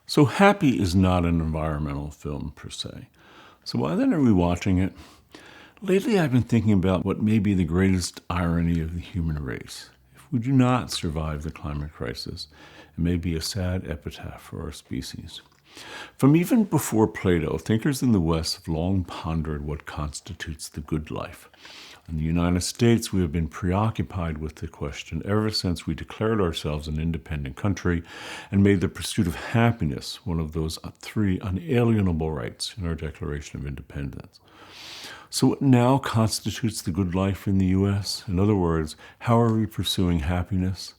So Happy is not an environmental film per se. So why then are we watching it? Lately I've been thinking about what may be the greatest irony of the human race. If we do not survive the climate crisis, it may be a sad epitaph for our species. From even before Plato, thinkers in the West have long pondered what constitutes the good life. In the United States, we have been preoccupied with the question ever since we declared ourselves an independent country and made the pursuit of happiness one of those three unalienable rights in our Declaration of Independence. So, what now constitutes the good life in the U.S.? In other words, how are we pursuing happiness?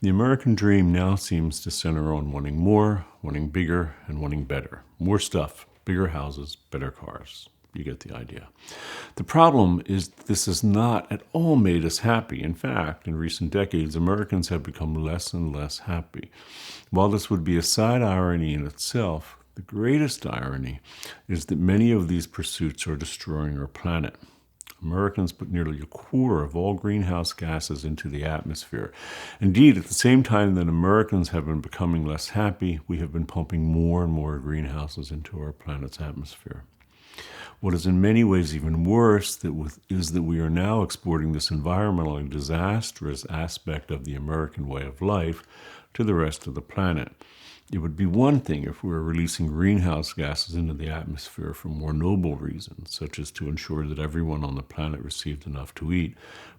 The American dream now seems to center on wanting more, wanting bigger, and wanting better. More stuff, bigger houses, better cars. You get the idea. The problem is this has not at all made us happy. In fact, in recent decades, Americans have become less and less happy. While this would be a sad irony in itself, the greatest irony is that many of these pursuits are destroying our planet. Americans put nearly a quarter of all greenhouse gases into the atmosphere. Indeed, at the same time that Americans have been becoming less happy, we have been pumping more and more greenhouses into our planet's atmosphere. What is in many ways even worse is that we are now exporting this environmentally disastrous aspect of the American way of life to the rest of the planet. It would be one thing if we were releasing greenhouse gases into the atmosphere for more noble reasons, such as to ensure that everyone on the planet received enough to eat.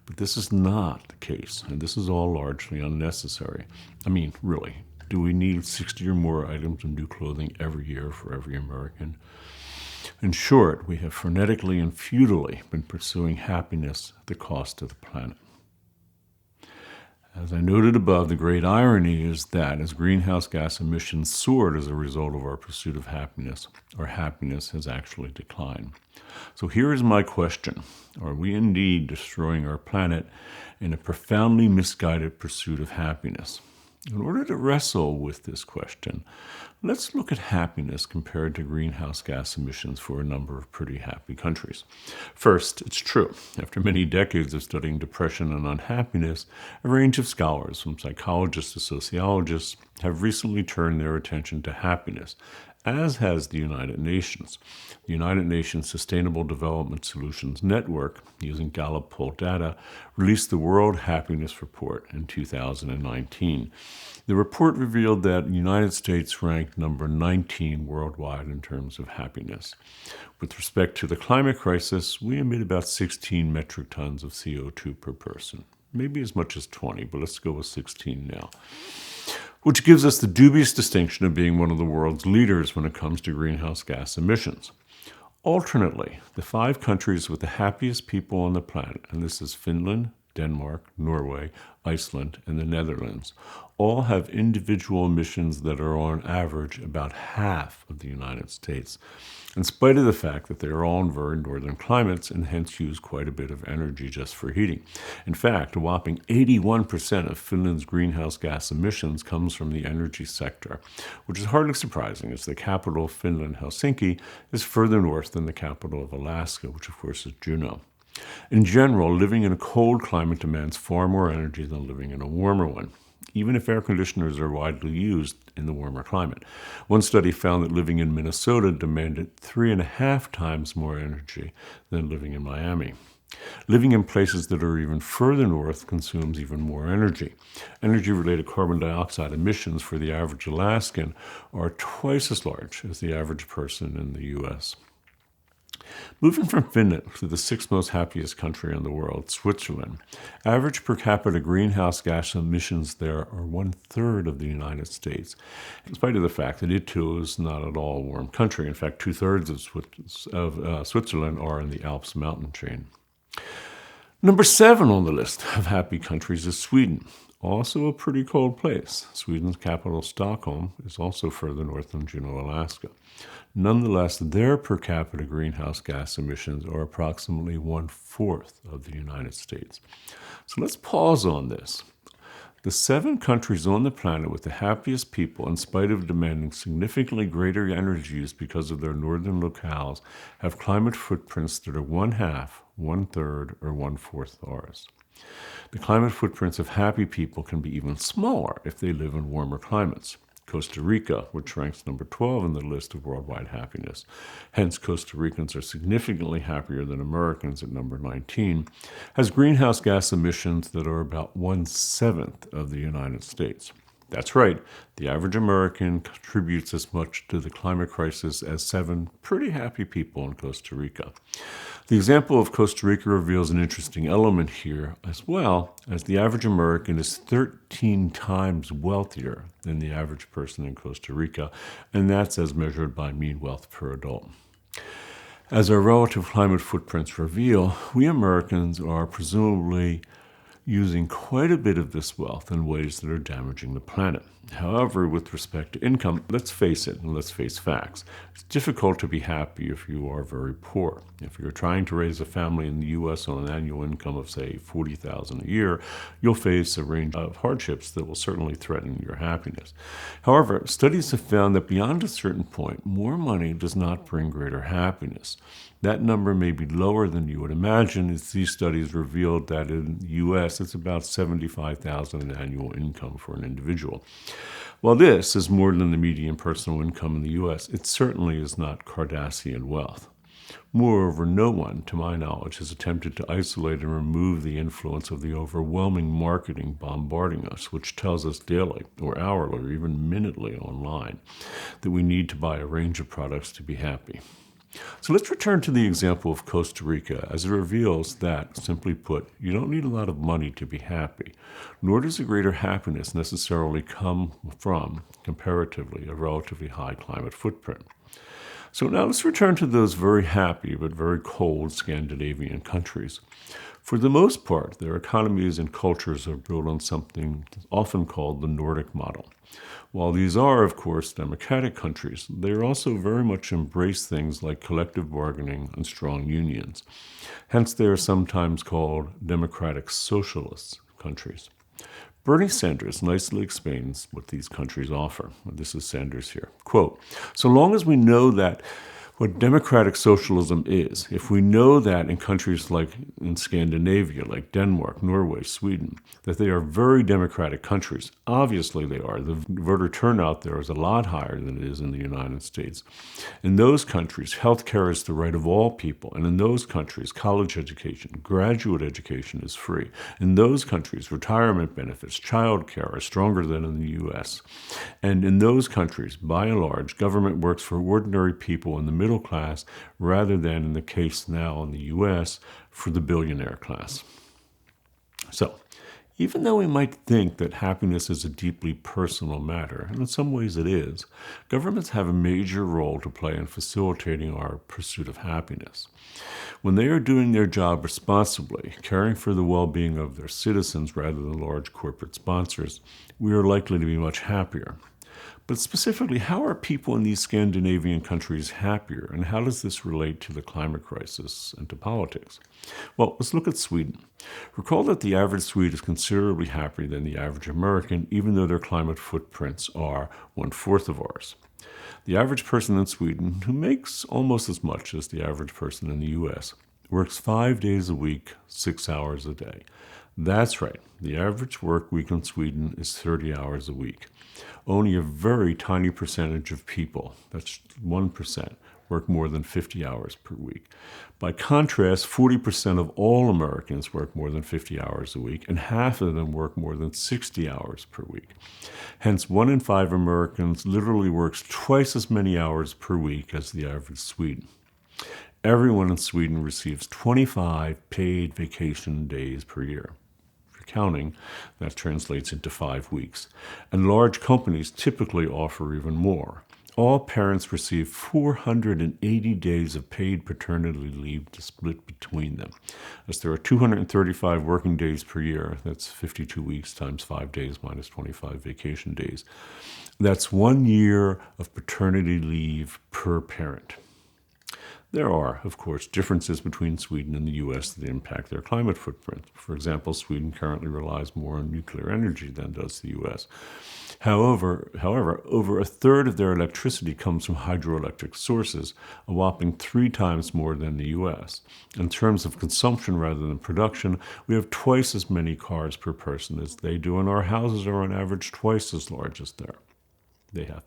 But this is not the case, and this is all largely unnecessary. I mean, really, do we need 60 or more items of new clothing every year for every American? In short, we have frenetically and futilely been pursuing happiness at the cost of the planet. As I noted above, the great irony is that as greenhouse gas emissions soared as a result of our pursuit of happiness, our happiness has actually declined. So here is my question. Are we indeed destroying our planet in a profoundly misguided pursuit of happiness? In order to wrestle with this question, let's look at happiness compared to greenhouse gas emissions for a number of pretty happy countries. First, it's true. After many decades of studying depression and unhappiness, a range of scholars, from psychologists to sociologists, have recently turned their attention to happiness, as has the United Nations. The United Nations Sustainable Development Solutions Network, using Gallup poll data, released the World Happiness Report in 2019. The report revealed that the United States ranked number 19 worldwide in terms of happiness. With respect to the climate crisis, we emit about 16 metric tons of CO2 per person. Maybe as much as 20, but let's go with 16 now. Which gives us the dubious distinction of being one of the world's leaders when it comes to greenhouse gas emissions. Alternately, the 5 countries with the happiest people on the planet, and this is Finland, Denmark, Norway, Iceland, and the Netherlands, all have individual emissions that are on average about half of the United States, in spite of the fact that they are all in very northern climates and hence use quite a bit of energy just for heating. In fact, a whopping 81% of Finland's greenhouse gas emissions comes from the energy sector, which is hardly surprising as the capital of Finland, Helsinki, is further north than the capital of Alaska, which of course is Juneau. In general, living in a cold climate demands far more energy than living in a warmer one, even if air conditioners are widely used in the warmer climate. One study found that living in Minnesota demanded 3.5 times more energy than living in Miami. Living in places that are even further north consumes even more energy. Energy-related carbon dioxide emissions for the average Alaskan are twice as large as the average person in the U.S. Moving from Finland to the 6th most happiest country in the world, Switzerland, average per capita greenhouse gas emissions there are 1/3 of the United States, in spite of the fact that it too is not at all a warm country. In fact, 2/3 of Switzerland are in the Alps mountain chain. Number 7 on the list of happy countries is Sweden, also a pretty cold place. Sweden's capital, Stockholm, is also further north than Juneau, Alaska. Nonetheless, their per capita greenhouse gas emissions are approximately 1/4 of the United States. So let's pause on this. The 7 countries on the planet with the happiest people, in spite of demanding significantly greater energy use because of their northern locales, have climate footprints that are 1/2, 1/3, or 1/4 ours. The climate footprints of happy people can be even smaller if they live in warmer climates. Costa Rica, which ranks number 12 in the list of worldwide happiness. Hence, Costa Ricans are significantly happier than Americans at number 19, has greenhouse gas emissions that are about 1/7 of the United States. That's right, the average American contributes as much to the climate crisis as 7 pretty happy people in Costa Rica. The example of Costa Rica reveals an interesting element here as well, as the average American is 13 times wealthier than the average person in Costa Rica, and that's as measured by mean wealth per adult. As our relative climate footprints reveal, we Americans are presumably using quite a bit of this wealth in ways that are damaging the planet. However, with respect to income, let's face it and let's face facts. It's difficult to be happy if you are very poor. If you're trying to raise a family in the U.S. on an annual income of, say, $40,000 a year, you'll face a range of hardships that will certainly threaten your happiness. However, studies have found that beyond a certain point, more money does not bring greater happiness. That number may be lower than you would imagine, as these studies revealed that in the U.S. it's about $75,000 in annual income for an individual. While this is more than the median personal income in the U.S., it certainly is not Kardashian wealth. Moreover, no one, to my knowledge, has attempted to isolate and remove the influence of the overwhelming marketing bombarding us, which tells us daily or hourly or even minutely online that we need to buy a range of products to be happy. So let's return to the example of Costa Rica, as it reveals that, simply put, you don't need a lot of money to be happy, nor does a greater happiness necessarily come from, comparatively, a relatively high climate footprint. So now let's return to those very happy but very cold Scandinavian countries. For the most part, their economies and cultures are built on something often called the Nordic model. While these are, of course, democratic countries, they also very much embrace things like collective bargaining and strong unions. Hence, they are sometimes called democratic socialist countries. Bernie Sanders nicely explains what these countries offer. This is Sanders here. Quote, so long as we know that what democratic socialism is, if we know that in countries like in Scandinavia, like Denmark, Norway, Sweden, that they are very democratic countries, obviously they are. The voter turnout there is a lot higher than it is in the United States. In those countries, healthcare is the right of all people, and in those countries, college education, graduate education is free. In those countries, retirement benefits, child care are stronger than in the U.S. And in those countries, by and large, government works for ordinary people in the middle class rather than, in the case now in the U.S., for the billionaire class. So, even though we might think that happiness is a deeply personal matter, and in some ways it is, governments have a major role to play in facilitating our pursuit of happiness. When they are doing their job responsibly, caring for the well-being of their citizens rather than large corporate sponsors, we are likely to be much happier. But specifically, how are people in these Scandinavian countries happier, and how does this relate to the climate crisis and to politics? Well, let's look at Sweden. Recall that the average Swede is considerably happier than the average American, even though their climate footprints are 1/4 of ours. The average person in Sweden, who makes almost as much as the average person in the U.S., works 5 days a week, 6 hours a day. That's right, the average work week in Sweden is 30 hours a week. Only a very tiny percentage of people, that's 1%, work more than 50 hours per week. By contrast, 40% of all Americans work more than 50 hours a week, and half of them work more than 60 hours per week. Hence, 1 in 5 Americans literally works twice as many hours per week as the average Swede. Everyone in Sweden receives 25 paid vacation days per year. Counting, that translates into 5 weeks. And large companies typically offer even more. All parents receive 480 days of paid paternity leave to split between them. As there are 235 working days per year, that's 52 weeks times 5 days minus 25 vacation days. That's 1 year of paternity leave per parent. There are, of course, differences between Sweden and the U.S. that impact their climate footprint. For example, Sweden currently relies more on nuclear energy than does the U.S. However, over 1/3 of their electricity comes from hydroelectric sources, a whopping 3 times more than the U.S. In terms of consumption rather than production, we have twice as many cars per person as they do, and our houses are on average twice as large as theirs. they have.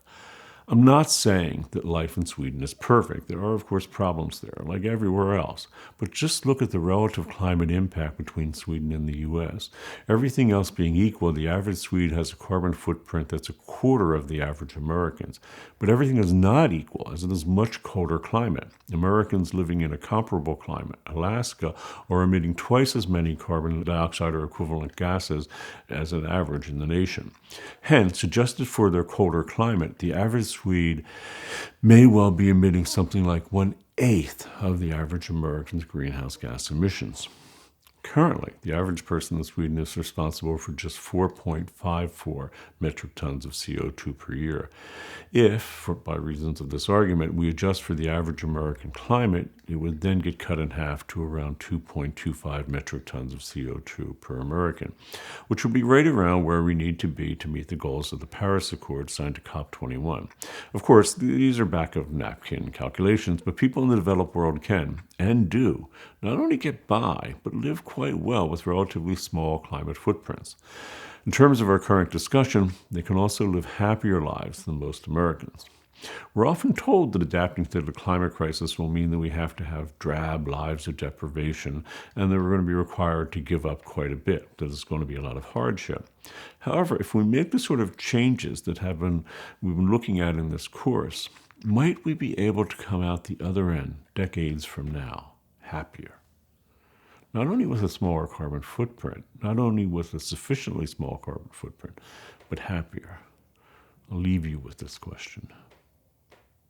I'm not saying that life in Sweden is perfect. There are, of course, problems there, like everywhere else. But just look at the relative climate impact between Sweden and the U.S. Everything else being equal, the average Swede has a carbon footprint that's a quarter of the average Americans. But everything is not equal, as it is much colder climate. Americans living in a comparable climate, Alaska, are emitting twice as many carbon dioxide or equivalent gases as an average in the nation. Hence, adjusted for their colder climate, the average Swede may well be emitting something like 1/8 of the average American's greenhouse gas emissions. Currently, the average person in Sweden is responsible for just 4.54 metric tons of CO2 per year. If, by reasons of this argument, we adjust for the average American climate, it would then get cut in half to around 2.25 metric tons of CO2 per American, which would be right around where we need to be to meet the goals of the Paris Accord signed to COP21. Of course, these are back-of-napkin calculations, but people in the developed world can, and do, not only get by, but live quite well with relatively small climate footprints. In terms of our current discussion, they can also live happier lives than most Americans. We're often told that adapting to the climate crisis will mean that we have to have drab lives of deprivation and that we're going to be required to give up quite a bit, that there's going to be a lot of hardship. However, if we make the sort of changes that we've been looking at in this course, might we be able to come out the other end, decades from now, happier? Not only with a smaller carbon footprint, not only with a sufficiently small carbon footprint, but happier. I'll leave you with this question.